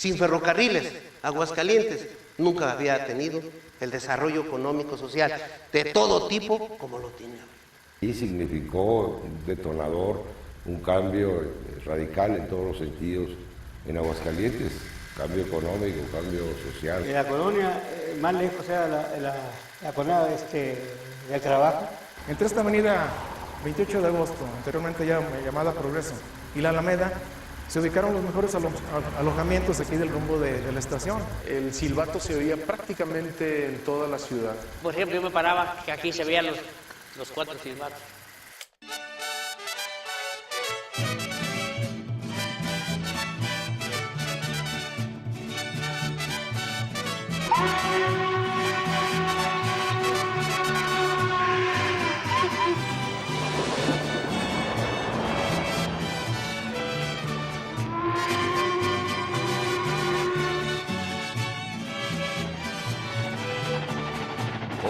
Sin ferrocarriles, Aguascalientes nunca había tenido el desarrollo económico, social, de todo tipo como lo tiene ahora. Y significó un detonador, un cambio radical en todos los sentidos en Aguascalientes, cambio económico, cambio social. En la colonia, más lejos, o sea, la colonia del trabajo. Entre esta avenida 28 de agosto, anteriormente ya llamada Progreso, y la Alameda, se ubicaron los mejores alojamientos aquí del rumbo de la estación. El silbato se oía prácticamente en toda la ciudad. Por ejemplo, yo me paraba, que aquí se veían los 4 silbatos.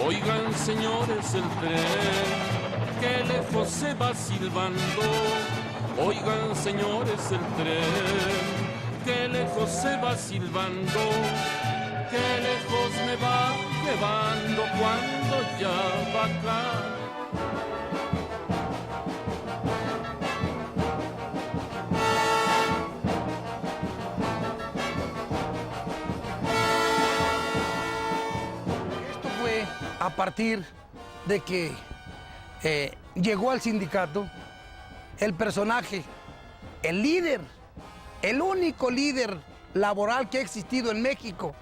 Oigan, señores, el tren que lejos se va silbando. Oigan, señores, el tren que lejos se va silbando. Que lejos me va llevando cuando ya va acá. A partir de que llegó al sindicato el personaje, el líder, el único líder laboral que ha existido en México,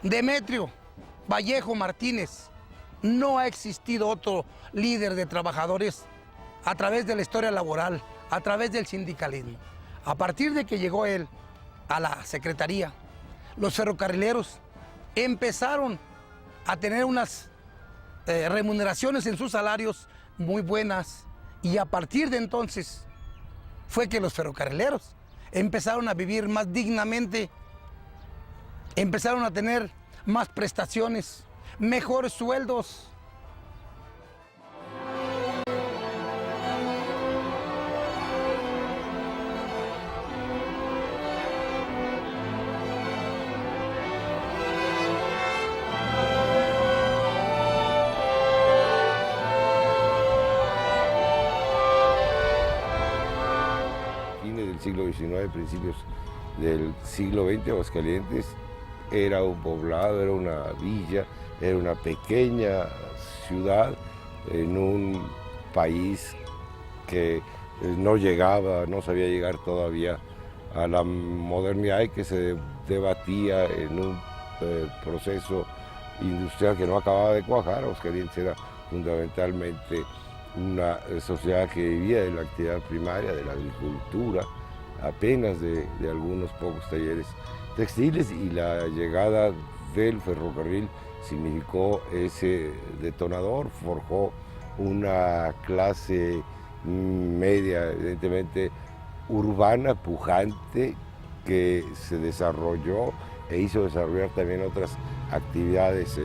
Demetrio Vallejo Martínez. No ha existido otro líder de trabajadores a través de la historia laboral, a través del sindicalismo. A partir de que llegó él a la secretaría, los ferrocarrileros empezaron a tener unas remuneraciones en sus salarios muy buenas, y a partir de entonces fue que los ferrocarrileros empezaron a vivir más dignamente, empezaron a tener más prestaciones, mejores sueldos. Siglo XIX, principios del siglo XX, Aguascalientes era un poblado, era una villa, era una pequeña ciudad en un país que no sabía llegar todavía a la modernidad y que se debatía en un proceso industrial que no acababa de cuajar. Aguascalientes era fundamentalmente una sociedad que vivía de la actividad primaria, de la agricultura, apenas de algunos pocos talleres textiles, y la llegada del ferrocarril significó ese detonador, forjó una clase media, evidentemente urbana, pujante, que se desarrolló e hizo desarrollar también otras actividades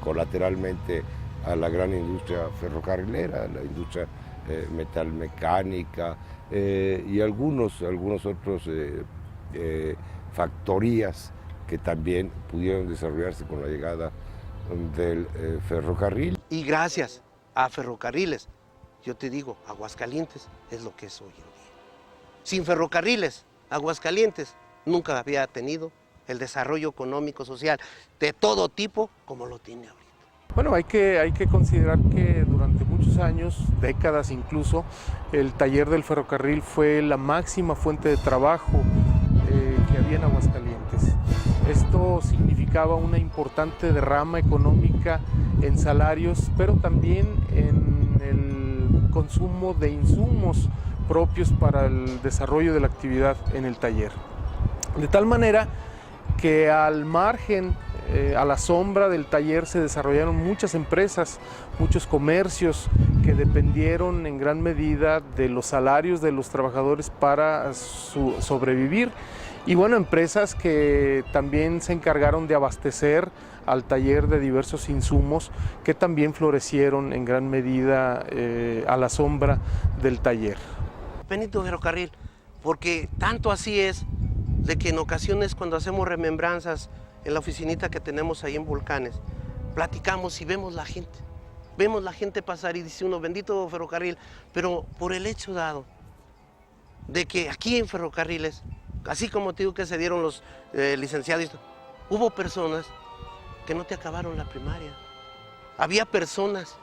colateralmente a la gran industria ferrocarrilera, la industria metalmecánica, y algunos otros factorías que también pudieron desarrollarse con la llegada del ferrocarril. Y gracias a ferrocarriles, yo te digo, Aguascalientes es lo que es hoy en día. Sin ferrocarriles, Aguascalientes nunca había tenido el desarrollo económico, social, de todo tipo como lo tiene ahorita. Bueno, hay que considerar que durante muchos años, décadas incluso, el taller del ferrocarril fue la máxima fuente de trabajo que había en Aguascalientes. Esto significaba una importante derrama económica en salarios, pero también en el consumo de insumos propios para el desarrollo de la actividad en el taller. De tal manera que al margen, a la sombra del taller, se desarrollaron muchas empresas, muchos comercios que dependieron en gran medida de los salarios de los trabajadores para sobrevivir. Y bueno, empresas que también se encargaron de abastecer al taller de diversos insumos que también florecieron en gran medida a la sombra del taller. Bendito ferrocarril, porque tanto así es de que en ocasiones cuando hacemos remembranzas en la oficinita que tenemos ahí en Volcanes, platicamos y vemos la gente. Vemos la gente pasar y dice uno, bendito ferrocarril, pero por el hecho dado de que aquí en Ferrocarriles, así como te digo que se dieron los licenciados, hubo personas que no te acabaron la primaria. Había personas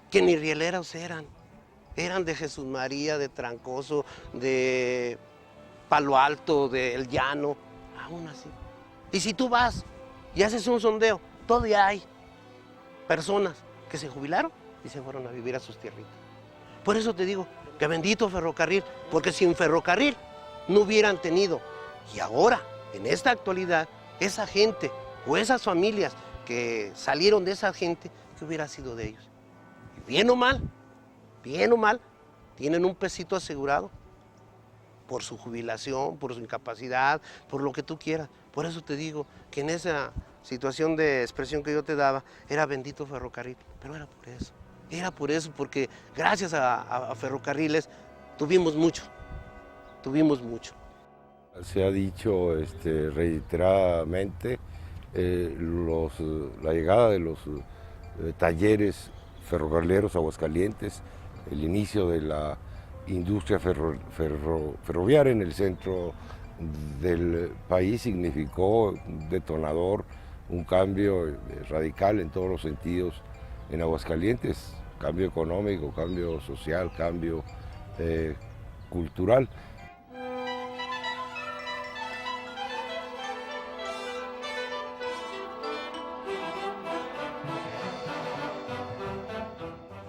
que ni rieleros eran de Jesús María, de Trancoso, de Palo Alto, de El Llano, aún así. Y si tú vas y haces un sondeo, todavía hay personas que se jubilaron y se fueron a vivir a sus tierritas. Por eso te digo que bendito ferrocarril, porque sin ferrocarril no hubieran tenido. Y ahora, en esta actualidad, esa gente o esas familias que salieron de esa gente, ¿qué hubiera sido de ellos? Bien o mal, tienen un pesito asegurado por su jubilación, por su incapacidad, por lo que tú quieras. Por eso te digo que en esa situación de expresión que yo te daba, era bendito ferrocarril, pero era por eso, porque gracias a Ferrocarriles tuvimos mucho. Se ha dicho reiteradamente la llegada de los talleres ferrocarrileros a Aguascalientes, el inicio de la industria ferroviaria en el centro del país significó un detonador, un cambio radical en todos los sentidos en Aguascalientes, cambio económico, cambio social, cambio cultural.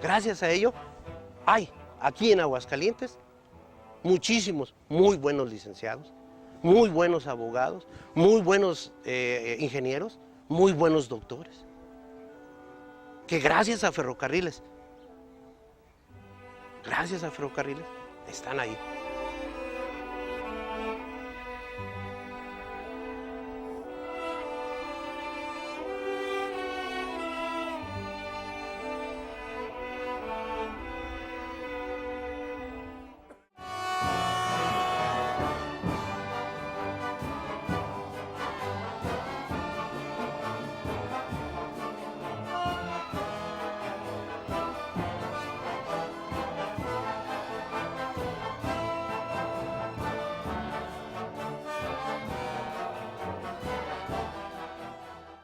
Gracias a ello, hay aquí en Aguascalientes muchísimos muy buenos licenciados, muy buenos abogados, muy buenos ingenieros, muy buenos doctores, que gracias a Ferrocarriles están ahí.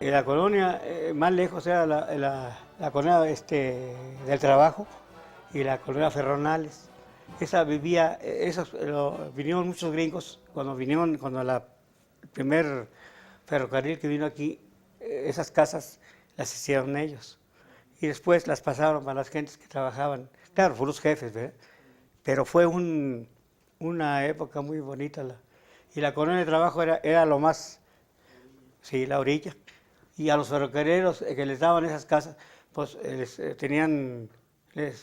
En la colonia más lejos era la colonia del Trabajo y la colonia Ferronales. Esa vivía, vinieron muchos gringos cuando el primer ferrocarril que vino aquí, esas casas las hicieron ellos. Y después las pasaron para las gentes que trabajaban. Claro, fueron los jefes, ¿verdad? Pero fue una época muy bonita. Y la colonia de Trabajo era lo más, sí, la orilla. Y a los ferrocarrileros que les daban esas casas, pues les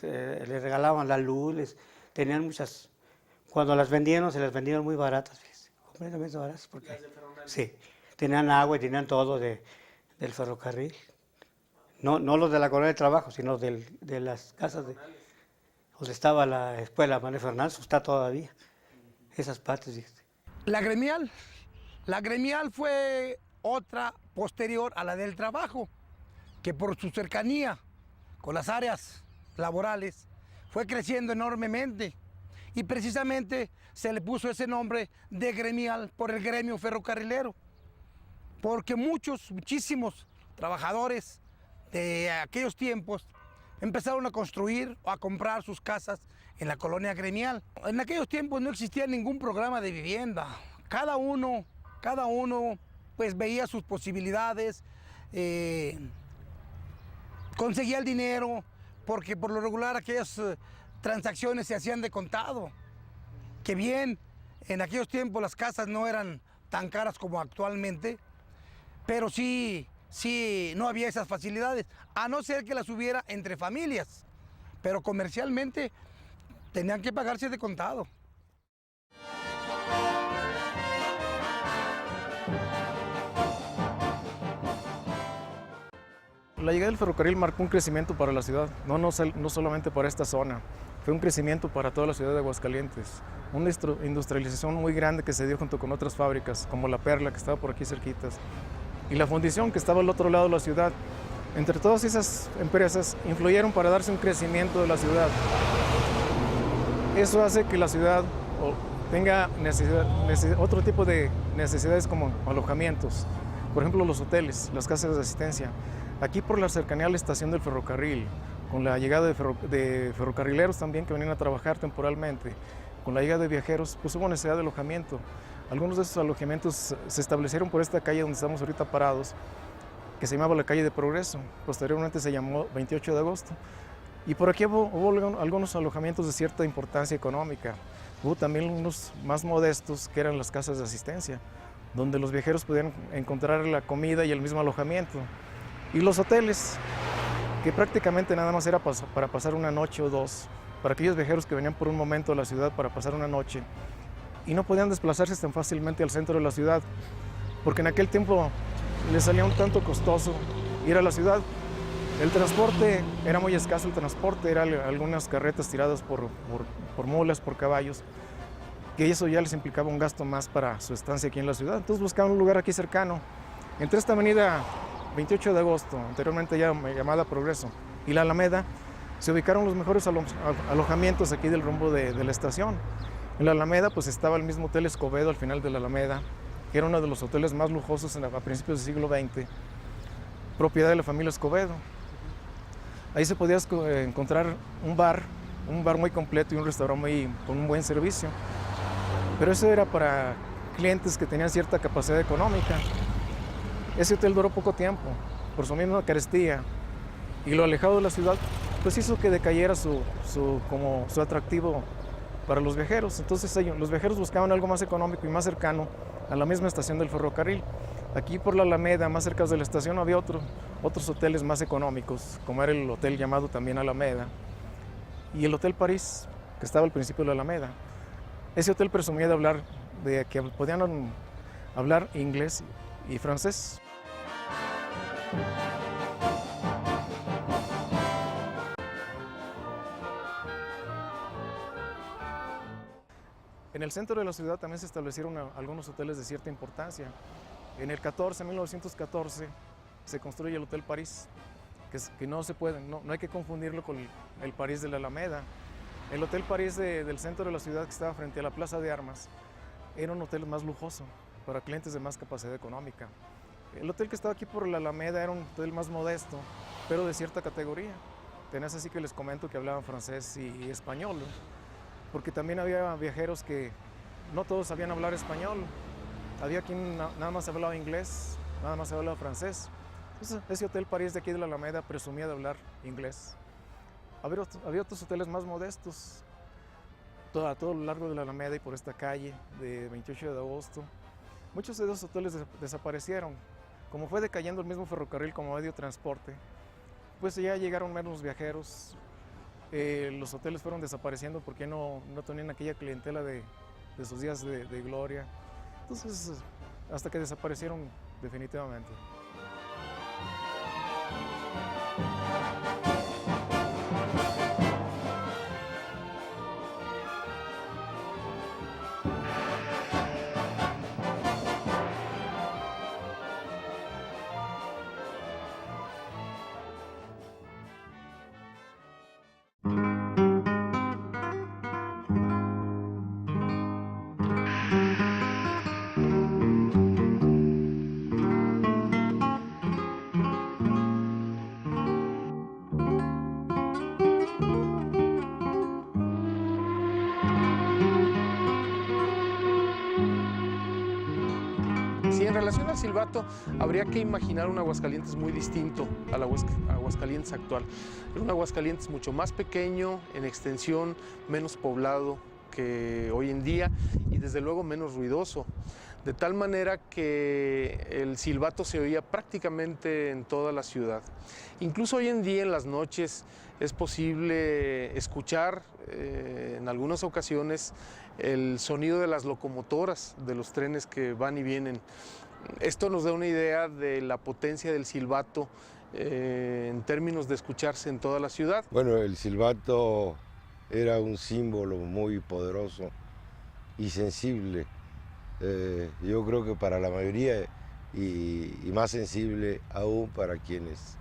regalaban la luz, tenían muchas. Cuando las vendieron, se las vendieron muy baratas, fíjese, completamente baratas. Porque, sí, tenían agua y tenían todo del ferrocarril. No los de la colonia de Trabajo, sino de las casas donde estaba la escuela Manuel Fernández, está todavía. Esas partes, fíjese. La gremial fue otra posterior a la del Trabajo, que por su cercanía con las áreas laborales fue creciendo enormemente y precisamente se le puso ese nombre de gremial por el gremio ferrocarrilero, porque muchísimos trabajadores de aquellos tiempos empezaron a construir o a comprar sus casas en la colonia gremial. En aquellos tiempos no existía ningún programa de vivienda, cada uno pues veía sus posibilidades, conseguía el dinero, porque por lo regular aquellas transacciones se hacían de contado. Que bien, en aquellos tiempos las casas no eran tan caras como actualmente, pero sí no había esas facilidades, a no ser que las hubiera entre familias, pero comercialmente tenían que pagarse de contado. La llegada del ferrocarril marcó un crecimiento para la ciudad, no solamente para esta zona, fue un crecimiento para toda la ciudad de Aguascalientes, una industrialización muy grande que se dio junto con otras fábricas, como La Perla, que estaba por aquí cerquitas, y la Fundición, que estaba al otro lado de la ciudad. Entre todas esas empresas influyeron para darse un crecimiento de la ciudad. Eso hace que la ciudad tenga otro tipo de necesidades como alojamientos. Por ejemplo, los hoteles, las casas de asistencia. Aquí por la cercanía a la estación del ferrocarril, con la llegada de ferrocarrileros también que venían a trabajar temporalmente, con la llegada de viajeros, pues hubo necesidad de alojamiento. Algunos de esos alojamientos se establecieron por esta calle donde estamos ahorita parados, que se llamaba la calle de Progreso. Posteriormente se llamó 28 de agosto. Y por aquí hubo algunos alojamientos de cierta importancia económica. Hubo también unos más modestos, que eran las casas de asistencia, donde los viajeros podían encontrar la comida y el mismo alojamiento. Y los hoteles, que prácticamente nada más era para pasar una noche o dos, para aquellos viajeros que venían por un momento a la ciudad para pasar una noche y no podían desplazarse tan fácilmente al centro de la ciudad, porque en aquel tiempo les salía un tanto costoso ir a la ciudad. El transporte era muy escaso, eran algunas carretas tiradas por mulas, por caballos, que eso ya les implicaba un gasto más para su estancia aquí en la ciudad. Entonces buscaban un lugar aquí cercano. Entre esta avenida 28 de agosto, anteriormente ya llamada Progreso, y la Alameda, se ubicaron los mejores alojamientos aquí del rumbo de la estación. En la Alameda pues estaba el mismo Hotel Escobedo al final de la Alameda, que era uno de los hoteles más lujosos a principios del siglo XX, propiedad de la familia Escobedo. Ahí se podía encontrar un bar muy completo y un restaurante con un buen servicio. Pero eso era para clientes que tenían cierta capacidad económica. Ese hotel duró poco tiempo, por su misma carestía, y lo alejado de la ciudad, pues hizo que decayera su atractivo para los viajeros. Entonces los viajeros buscaban algo más económico y más cercano a la misma estación del ferrocarril. Aquí por la Alameda, más cerca de la estación, había otros hoteles más económicos, como era el hotel llamado también Alameda, y el Hotel París, que estaba al principio de la Alameda. Ese hotel presumía de que podían hablar inglés y francés. En el centro de la ciudad también se establecieron algunos hoteles de cierta importancia. En el 1914, se construye el Hotel París, que no hay que confundirlo con el París de la Alameda. El Hotel París del centro de la ciudad, que estaba frente a la Plaza de Armas, era un hotel más lujoso para clientes de más capacidad económica. El hotel que estaba aquí por la Alameda era un hotel más modesto, pero de cierta categoría. Tenés así que les comento que hablaban francés y español, ¿no? Porque también había viajeros que no todos sabían hablar español. Había quien nada más hablaba inglés, nada más hablaba francés. Entonces, ese Hotel París de aquí de la Alameda presumía de hablar inglés. Había otros hoteles más modestos, a todo lo largo de la Alameda y por esta calle de 28 de agosto. Muchos de esos hoteles desaparecieron. Como fue decayendo el mismo ferrocarril como medio de transporte, pues ya llegaron menos viajeros. Los hoteles fueron desapareciendo porque no tenían aquella clientela de sus días de gloria. Entonces, hasta que desaparecieron definitivamente. Sí, en relación al silbato, habría que imaginar un Aguascalientes muy distinto al Aguascalientes actual. Era un Aguascalientes mucho más pequeño, en extensión, menos poblado que hoy en día y desde luego menos ruidoso. De tal manera que el silbato se oía prácticamente en toda la ciudad. Incluso hoy en día en las noches es posible escuchar en algunas ocasiones el sonido de las locomotoras de los trenes que van y vienen. Esto nos da una idea de la potencia del silbato en términos de escucharse en toda la ciudad. Bueno, el silbato era un símbolo muy poderoso y sensible. Yo creo que para la mayoría y más sensible aún para quienes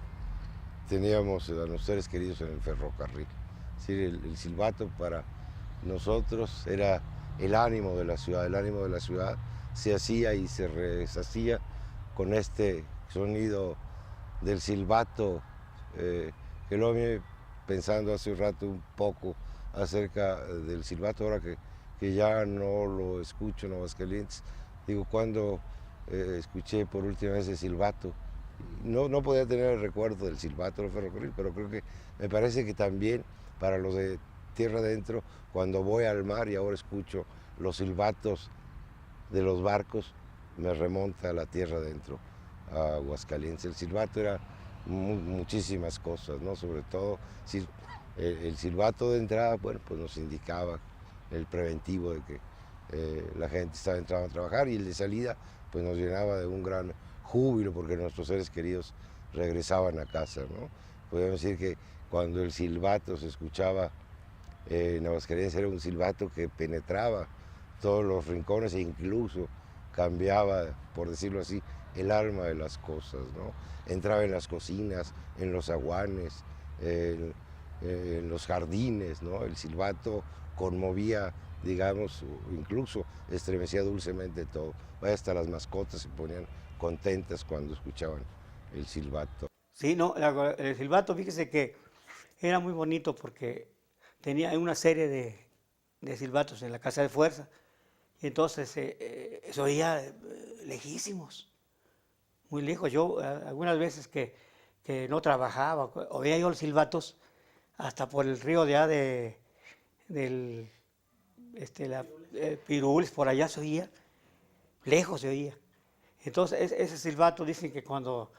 teníamos a nuestros seres queridos en el ferrocarril. Es decir, el silbato para nosotros era el ánimo de la ciudad. El ánimo de la ciudad se hacía y se reshacía con este sonido del silbato, que luego me pensando hace un rato un poco acerca del silbato, ahora que ya no lo escucho en Aguascalientes. Digo, cuando escuché por última vez el silbato, no podía tener el recuerdo del silbato del ferrocarril, pero creo que me parece que también para los de tierra adentro, cuando voy al mar y ahora escucho los silbatos de los barcos, me remonta a la tierra adentro, a Aguascalientes. El silbato era muchísimas cosas, ¿no? Sobre todo el silbato de entrada, bueno, pues nos indicaba el preventivo de que la gente estaba entrando a trabajar, y el de salida pues nos llenaba de un gran júbilo porque nuestros seres queridos regresaban a casa, ¿no? Podríamos decir que cuando el silbato se escuchaba en Aguascalientes era un silbato que penetraba todos los rincones e incluso cambiaba, por decirlo así, el alma de las cosas, ¿no? Entraba en las cocinas, en los zaguanes, en los jardines, ¿no? El silbato conmovía, digamos, incluso estremecía dulcemente todo. Hasta las mascotas se ponían contentas cuando escuchaban el silbato. Sí, no, el silbato, fíjese que era muy bonito porque tenía una serie de silbatos en la casa de fuerza, y entonces se oía lejísimos, muy lejos. Yo algunas veces que no trabajaba, oía yo los silbatos hasta por el río de Pirules, por allá se oía, lejos se oía. Entonces ese silbato dicen que cuando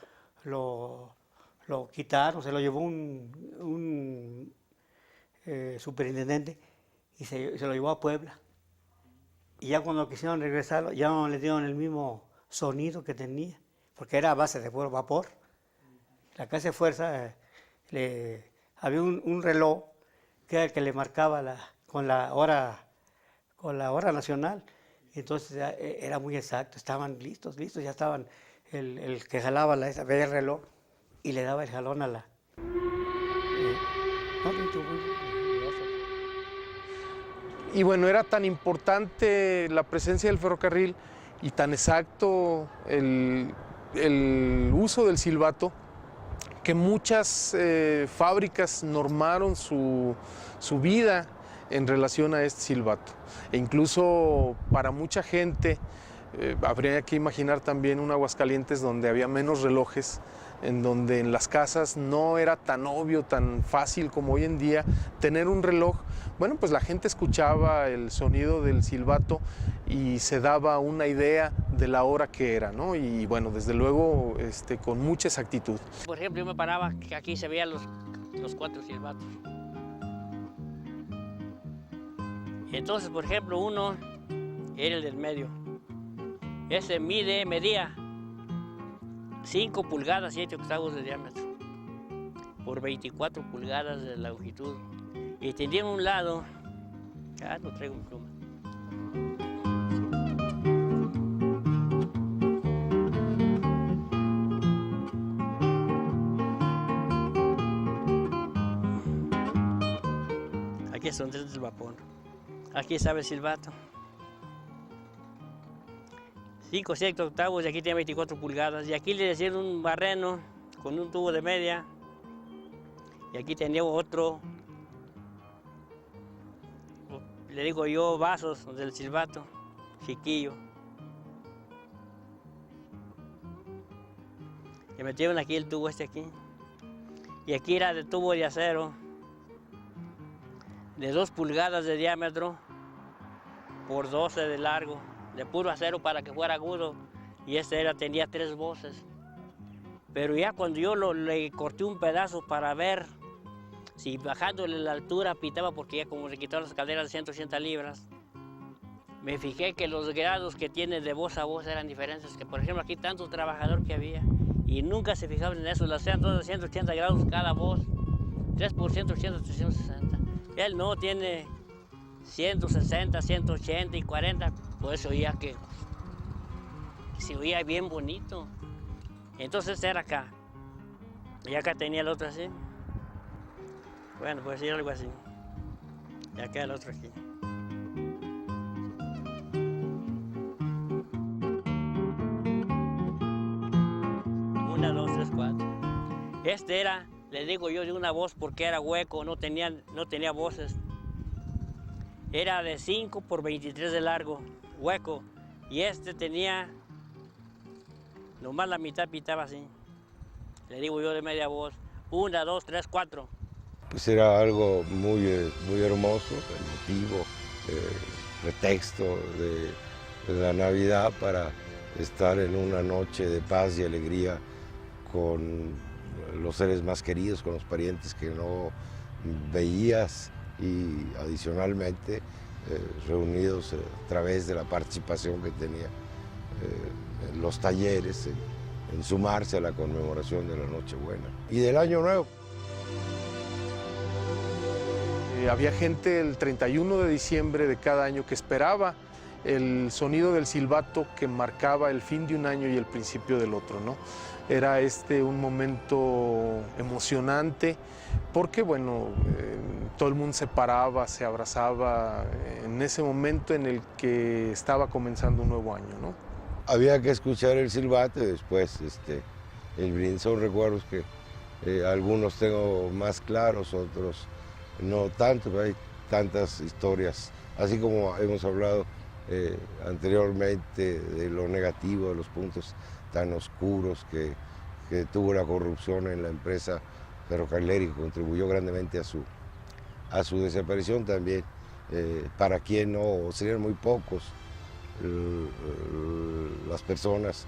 lo quitaron, se lo llevó un superintendente y se lo llevó a Puebla. Y ya cuando quisieron regresarlo, ya no le dieron el mismo sonido que tenía, porque era a base de vapor. La casa de fuerza había un reloj que era el que le marcaba con la hora nacional. Entonces era muy exacto, estaban listos, ya estaban, el que jalaba veía el reloj y le daba el jalón a la... Y bueno, era tan importante la presencia del ferrocarril y tan exacto el uso del silbato que muchas fábricas normaron su vida en relación a este silbato. E incluso para mucha gente habría que imaginar también un Aguascalientes donde había menos relojes, en donde en las casas no era tan obvio, tan fácil como hoy en día tener un reloj. Bueno, pues la gente escuchaba el sonido del silbato y se daba una idea de la hora que era, ¿no? Y bueno, desde luego con mucha exactitud. Por ejemplo, yo me paraba que aquí se veían los 4 silbatos. Y entonces, por ejemplo, uno era el del medio. Ese medía 5 pulgadas, 7 octavos de diámetro, por 24 pulgadas de longitud. Y tenía en un lado, no traigo mi pluma. Aquí son 3 del vapor. Aquí sabe el silbato. 5 7 octavos y aquí tiene 24 pulgadas. Y aquí le decían un barreno con un tubo de media. Y aquí tenía otro, le digo yo, vasos del silbato, chiquillo. Le metieron aquí el tubo aquí. Y aquí era de tubo de acero, de 2 pulgadas de diámetro por 12 de largo, de puro acero para que fuera agudo, y tenía 3 voces. Pero ya cuando yo le corté un pedazo para ver si bajándole la altura pitaba, porque ya como le quitaron las caderas de 180 libras, me fijé que los grados que tiene de voz a voz eran diferentes, que por ejemplo aquí tanto trabajador que había, y nunca se fijaban en eso, las hacían todas de 180 grados cada voz, 3 por 180, 360. Él no tiene 160, 180 y 40, pues se oía que se oía bien bonito. Entonces era acá. Y acá tenía el otro así. Bueno, pues sí, algo así. Y acá el otro aquí. Una, dos, tres, cuatro. Este era, le digo yo, de una voz porque era hueco, no tenía voces. Era de 5 por 23 de largo, hueco. Y este tenía, nomás la mitad pitaba así. Le digo yo de media voz. 1, 2, 3, 4. Pues era algo muy hermoso, el motivo, pretexto de la Navidad para estar en una noche de paz y alegría con los seres más queridos, con los parientes que no veías y adicionalmente reunidos a través de la participación que tenía en los talleres, en sumarse a la conmemoración de la Nochebuena y del Año Nuevo. Había gente el 31 de diciembre de cada año que esperaba el sonido del silbato que marcaba el fin de un año y el principio del otro, ¿no? Era un momento emocionante porque, bueno, todo el mundo se paraba, se abrazaba en ese momento en el que estaba comenzando un nuevo año, ¿no? Había que escuchar el silbato y después el brindis. Son recuerdos que algunos tengo más claros, otros no tanto, pero hay tantas historias, así como hemos hablado anteriormente de lo negativo, de los puntos tan oscuros que tuvo la corrupción en la empresa ferrocarrilera y que contribuyó grandemente a su desaparición también. Para quien no, serían muy pocos las personas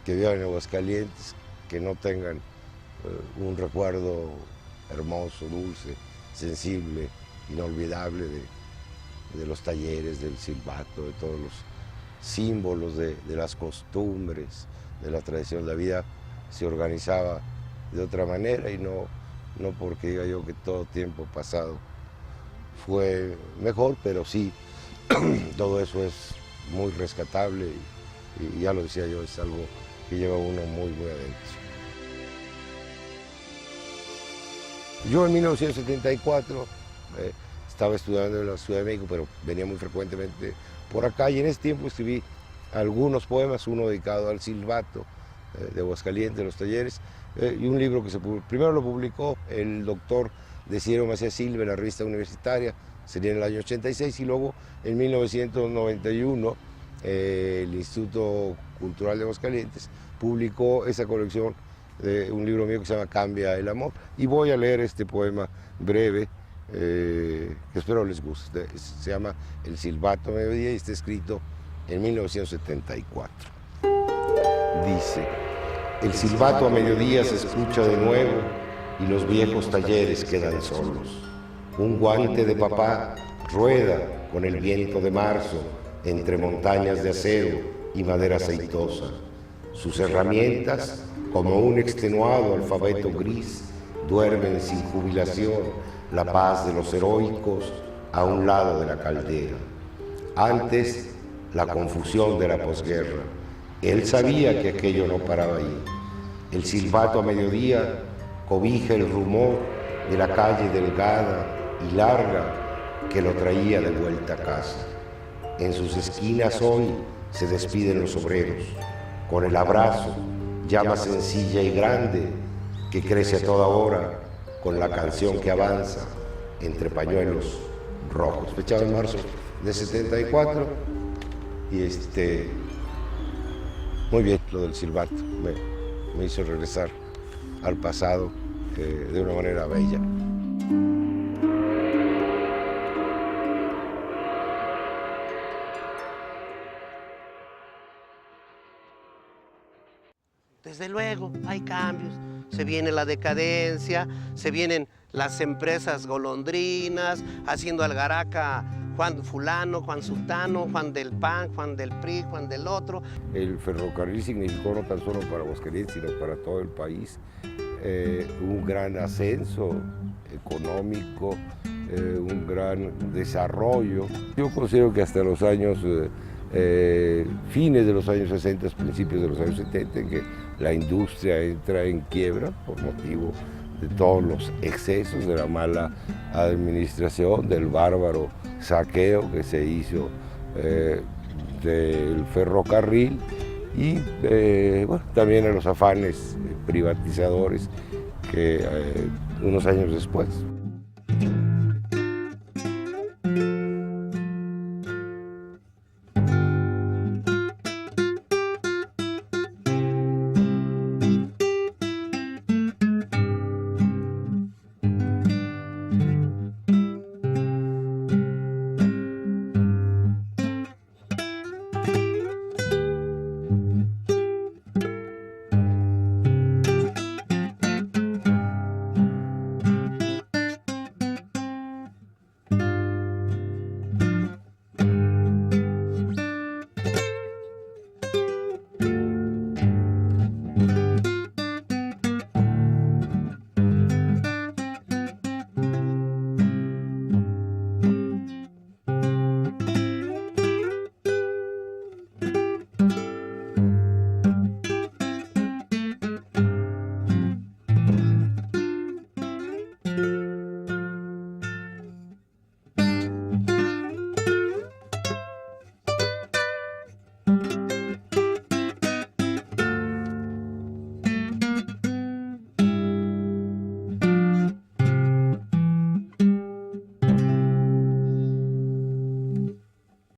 que vivan en Aguascalientes que no tengan un recuerdo hermoso, dulce, sensible, inolvidable de los talleres, del silbato, de todos los símbolos de las costumbres, de la tradición. La vida se organizaba de otra manera y no porque diga yo que todo tiempo pasado fue mejor, pero sí, todo eso es muy rescatable y ya lo decía yo, es algo que lleva uno muy, muy adentro. Yo en 1974 estaba estudiando en la Ciudad de México, pero venía muy frecuentemente por acá y en ese tiempo escribí algunos poemas, uno dedicado al silbato de Aguascalientes, de los talleres, y un libro que primero lo publicó el doctor Desiderio Macías Silva en la revista universitaria, sería en el año 86, y luego en 1991 el Instituto Cultural de Aguascalientes publicó esa colección de un libro mío que se llama Cambia el Amor, y voy a leer este poema breve que espero les guste. Se llama El silbato a mediodía y está escrito en 1974. Dice: el silbato a mediodía se escucha de nuevo y los viejos talleres quedan solos. Un guante de papá rueda con el viento de marzo entre montañas de acero y madera aceitosa. Sus herramientas, como un extenuado alfabeto gris, duermen sin jubilación la paz de los heroicos a un lado de la caldera. Antes, la confusión de la posguerra. Él sabía que aquello no paraba ahí. El silbato a mediodía cobija el rumor de la calle delgada y larga que lo traía de vuelta a casa. En sus esquinas hoy se despiden los obreros, con el abrazo, llama sencilla y grande, que crece a toda hora, con la canción que avanza entre pañuelos rojos. Fechado en marzo de 74, y muy bien lo del silbato, me hizo regresar al pasado de una manera bella. Desde luego, hay cambios. Se viene la decadencia, se vienen las empresas golondrinas, haciendo algaraca Juan fulano, Juan sultano, Juan del PAN, Juan del PRI, Juan del otro. El ferrocarril significó no tan solo para Aguascalientes, sino para todo el país un gran ascenso económico, un gran desarrollo. Yo considero que hasta los años, fines de los años 60, principios de los años 70, en que la industria entra en quiebra por motivo de todos los excesos, de la mala administración, del bárbaro saqueo que se hizo del ferrocarril y bueno, también a los afanes privatizadores que unos años después.